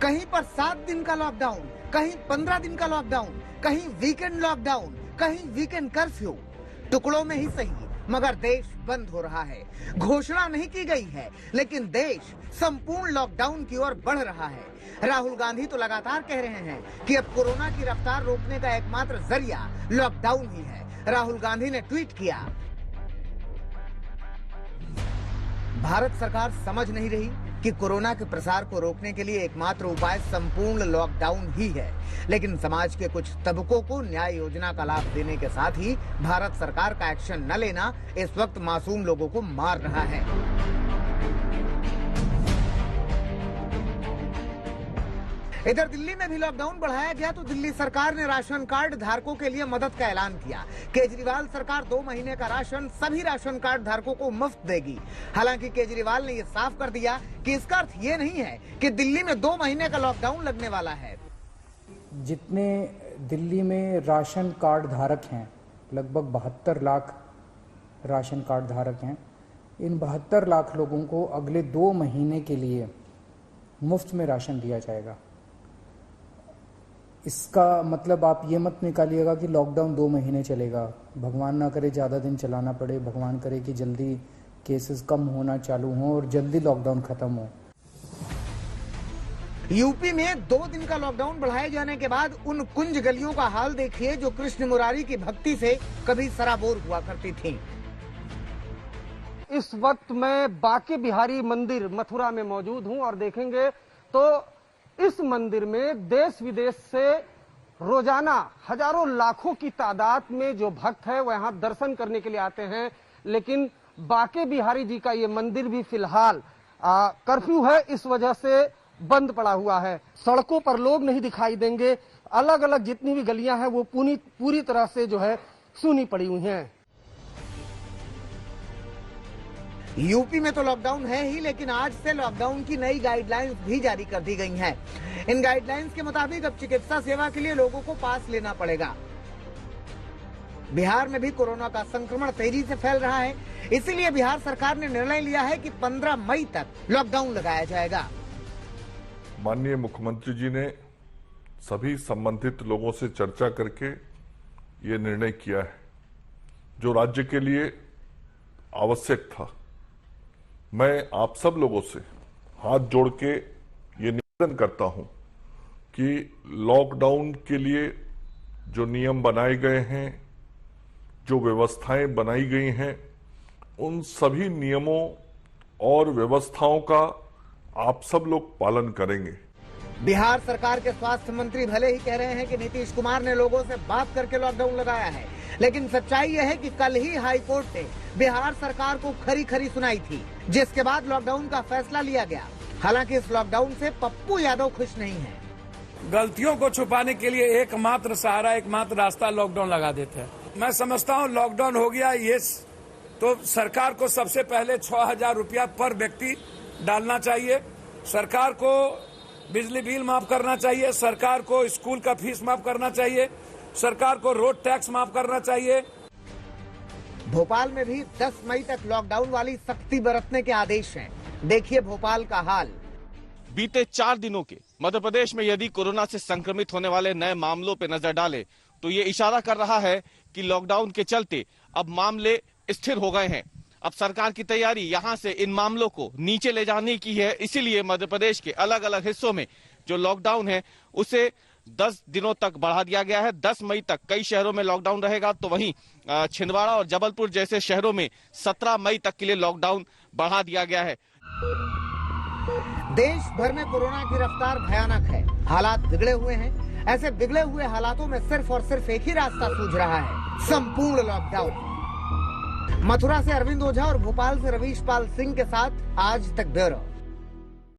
कहीं पर 7 दिन का लॉकडाउन, कहीं 15 दिन का लॉकडाउन, कहीं वीकेंड लॉकडाउन, कहीं वीकेंड कर्फ्यू। टुकड़ों में ही सही मगर देश बंद हो रहा है। घोषणा नहीं की गई है लेकिन देश संपूर्ण लॉकडाउन की ओर बढ़ रहा है। राहुल गांधी तो लगातार कह रहे हैं कि अब कोरोना की रफ्तार रोकने का एकमात्र जरिया लॉकडाउन ही है। राहुल गांधी ने ट्वीट किया, भारत सरकार समझ नहीं रही कि कोरोना के प्रसार को रोकने के लिए एकमात्र उपाय संपूर्ण लॉकडाउन ही है, लेकिन समाज के कुछ तबकों को न्याय योजना का लाभ देने के साथ ही भारत सरकार का एक्शन न लेना इस वक्त मासूम लोगों को मार रहा है। इधर दिल्ली में भी लॉकडाउन बढ़ाया गया तो दिल्ली सरकार ने राशन कार्ड धारकों के लिए मदद का ऐलान किया। केजरीवाल सरकार 2 महीने का राशन सभी राशन कार्ड धारकों को मुफ्त देगी। हालांकि केजरीवाल ने यह साफ कर दिया कि इसका अर्थ ये नहीं है कि दिल्ली में 2 महीने का लॉकडाउन लगने वाला है। जितने दिल्ली में राशन कार्ड धारक हैं, लगभग 72 लाख राशन कार्ड धारक हैं, इन 72 लाख लोगों को अगले 2 महीने के लिए मुफ्त में राशन दिया जाएगा। इसका मतलब आप ये मत निकालिएगा कि लॉकडाउन 2 महीने चलेगा। भगवान ना करे ज़्यादा दिन चलाना पड़े, भगवान करे कि जल्दी केसेस कम होना चालू हों और जल्दी लॉकडाउन खत्म हो। यूपी में 2 दिन का लॉकडाउन बढ़ाए जाने के बाद उन कुंज गलियों का हाल देखिए जो कृष्ण मुरारी की भक्ति से कभी सराबोर हुआ करती थी। इस वक्त मैं बांके बिहारी मंदिर मथुरा में मौजूद हूं और देखेंगे तो इस मंदिर में देश विदेश से रोजाना हजारों लाखों की तादाद में जो भक्त है वो यहाँ दर्शन करने के लिए आते हैं। लेकिन बांके बिहारी जी का ये मंदिर भी फिलहाल कर्फ्यू है, इस वजह से बंद पड़ा हुआ है। सड़कों पर लोग नहीं दिखाई देंगे। अलग अलग जितनी भी गलियां हैं वो पूरी तरह से जो है सूनी पड़ी हुई हैं। यूपी में तो लॉकडाउन है ही, लेकिन आज से लॉकडाउन की नई गाइडलाइंस भी जारी कर दी गई हैं। इन गाइडलाइंस के मुताबिक अब चिकित्सा सेवा के लिए लोगों को पास लेना पड़ेगा। बिहार में भी कोरोना का संक्रमण तेजी से फैल रहा है, इसीलिए बिहार सरकार ने निर्णय लिया है कि 15 मई तक लॉकडाउन लगाया जाएगा। माननीय मुख्यमंत्री जी ने सभी संबंधित लोगों से चर्चा करके ये निर्णय किया है जो राज्य के लिए आवश्यक था। मैं आप सब लोगों से हाथ जोड़ के ये निवेदन करता हूं कि लॉकडाउन के लिए जो नियम बनाए गए हैं, जो व्यवस्थाएं बनाई गई हैं, उन सभी नियमों और व्यवस्थाओं का आप सब लोग पालन करेंगे। बिहार सरकार के स्वास्थ्य मंत्री भले ही कह रहे हैं कि नीतीश कुमार ने लोगों से बात करके लॉकडाउन लगाया है, लेकिन सच्चाई यह है कि कल ही हाई कोर्ट ने बिहार सरकार को खरी सुनाई थी, जिसके बाद लॉकडाउन का फैसला लिया गया। हालांकि इस लॉकडाउन से पप्पू यादव खुश नहीं है। गलतियों को छुपाने के लिए एकमात्र सहारा, एकमात्र रास्ता लॉकडाउन लगा देते हैं। मैं समझता हूं लॉकडाउन हो गया ये तो सरकार को सबसे पहले 6,000 रुपया पर व्यक्ति डालना चाहिए। सरकार को बिजली बिल माफ करना चाहिए। सरकार को स्कूल का फीस माफ करना चाहिए। सरकार को रोड टैक्स माफ करना चाहिए। भोपाल में भी 10 मई तक लॉकडाउन वाली सख्ती बरतने के आदेश हैं। देखिए भोपाल का हाल। बीते 4 दिनों के मध्य प्रदेश में यदि कोरोना से संक्रमित होने वाले नए मामलों पर नजर डाले तो ये इशारा कर रहा है कि लॉकडाउन के चलते अब मामले स्थिर हो गए हैं। अब सरकार की तैयारी यहां से इन मामलों को नीचे ले जाने की है। इसीलिए मध्य प्रदेश के अलग अलग हिस्सों में जो लॉकडाउन है उसे 10 दिनों तक बढ़ा दिया गया है। 10 मई तक कई शहरों में लॉकडाउन रहेगा, तो वहीं छिंदवाड़ा और जबलपुर जैसे शहरों में 17 मई तक के लिए लॉकडाउन बढ़ा दिया गया है। देश भर में कोरोना की रफ्तार भयानक है, हालात बिगड़े हुए हैं। ऐसे बिगड़े हुए हालातों में सिर्फ और सिर्फ एक ही रास्ता सूझ रहा है, संपूर्ण लॉकडाउन। मथुरा से अरविंद ओझा और भोपाल से रवीश पाल सिंह के साथ आज तक ब्यूरो।